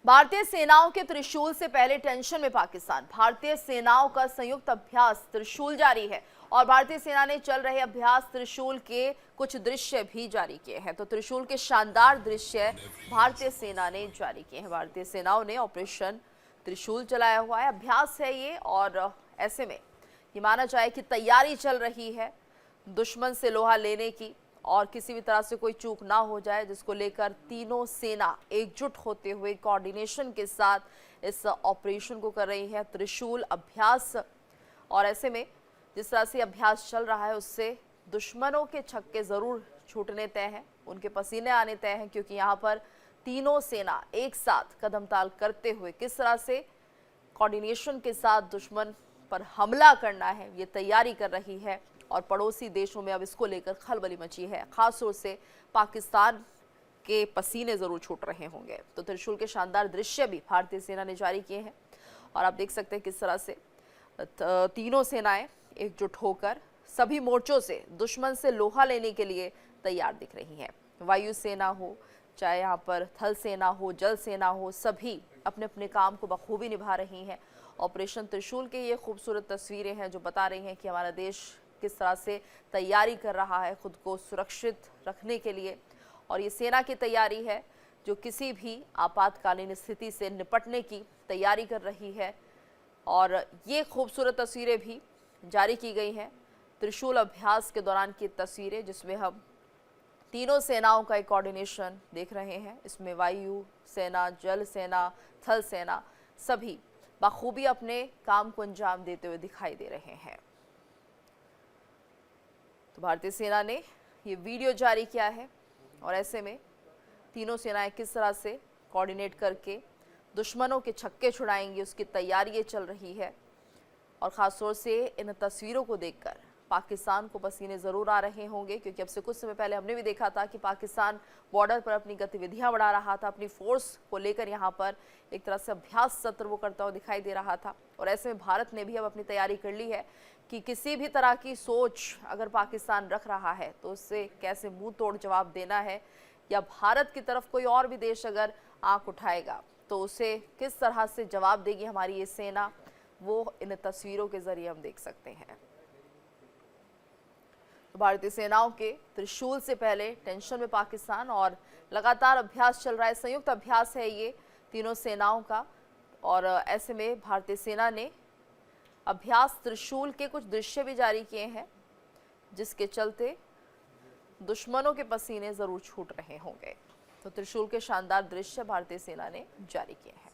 भारतीय सेनाओं के त्रिशूल से पहले टेंशन में पाकिस्तान। भारतीय सेनाओं का संयुक्त अभ्यास त्रिशूल जारी है और भारतीय सेना ने चल रहे अभ्यास त्रिशूल के कुछ दृश्य भी जारी किए हैं। तो त्रिशूल के शानदार दृश्य भारतीय सेना ने जारी किए हैं। भारतीय सेनाओं ने ऑपरेशन त्रिशूल चलाया हुआ है, अभ्यास है ये, और ऐसे में ये माना जाए कि तैयारी चल रही है दुश्मन से लोहा लेने की, और किसी भी तरह से कोई चूक ना हो जाए, जिसको लेकर तीनों सेना एकजुट होते हुए कोऑर्डिनेशन के साथ इस ऑपरेशन को कर रही है, त्रिशूल अभ्यास। और ऐसे में जिस तरह से अभ्यास चल रहा है उससे दुश्मनों के छक्के ज़रूर छूटने तय हैं, उनके पसीने आने तय हैं, क्योंकि यहाँ पर तीनों सेना एक साथ कदमताल करते हुए किस तरह से कोऑर्डिनेशन के साथ दुश्मन पर हमला करना है ये तैयारी कर रही है। और पड़ोसी देशों में अब इसको लेकर खलबली मची है, खासतौर से पाकिस्तान के पसीने जरूर छूट रहे होंगे। तो त्रिशूल के शानदार दृश्य भी भारतीय सेना ने जारी किए हैं और आप देख सकते हैं किस तरह से तीनों सेनाएं एकजुट होकर सभी मोर्चों से दुश्मन से लोहा लेने के लिए तैयार दिख रही हैं। वायु सेना हो, चाहे यहाँ पर थल सेना हो, जल सेना हो, सभी अपने अपने काम को बखूबी निभा रही हैं। ऑपरेशन त्रिशूल के ये खूबसूरत तस्वीरें हैं जो बता रही हैं कि हमारा देश किस तरह से तैयारी कर रहा है खुद को सुरक्षित रखने के लिए, और ये सेना की तैयारी है जो किसी भी आपातकालीन स्थिति से निपटने की तैयारी कर रही है। और ये खूबसूरत तस्वीरें भी जारी की गई हैं त्रिशूल अभ्यास के दौरान की तस्वीरें, जिसमें हम तीनों सेनाओं का एक कोऑर्डिनेशन देख रहे हैं। इसमें वायु सेना, जल सेना, थल सेना सभी बखूबी अपने काम को अंजाम देते हुए दिखाई दे रहे हैं। तो भारतीय सेना ने ये वीडियो जारी किया है और ऐसे में तीनों सेनाएं किस तरह से कोऑर्डिनेट करके दुश्मनों के छक्के छुड़ाएंगी उसकी तैयारी चल रही है। और ख़ासतौर से इन तस्वीरों को देखकर पाकिस्तान को पसीने ज़रूर आ रहे होंगे, क्योंकि अब से कुछ समय पहले हमने भी देखा था कि पाकिस्तान बॉर्डर पर अपनी गतिविधियां बढ़ा रहा था, अपनी फोर्स को लेकर यहाँ पर एक तरह से अभ्यास सत्र वो करता हुआ दिखाई दे रहा था। और ऐसे में भारत ने भी अब अपनी तैयारी कर ली है कि किसी भी तरह की सोच अगर पाकिस्तान रख रहा है तो उससे कैसे मुंह तोड़ जवाब देना है, या भारत की तरफ कोई और भी देश अगर आंख उठाएगा तो उसे किस तरह से जवाब देगी हमारी ये सेना, वो इन तस्वीरों के जरिए हम देख सकते हैं। तो भारतीय सेनाओं के त्रिशूल से पहले टेंशन में पाकिस्तान, और लगातार अभ्यास चल रहा है, संयुक्त अभ्यास है ये तीनों सेनाओं का। और ऐसे में भारतीय सेना ने अभ्यास त्रिशूल के कुछ दृश्य भी जारी किए हैं, जिसके चलते दुश्मनों के पसीने जरूर छूट रहे होंगे। तो त्रिशूल के शानदार दृश्य भारतीय सेना ने जारी किए हैं।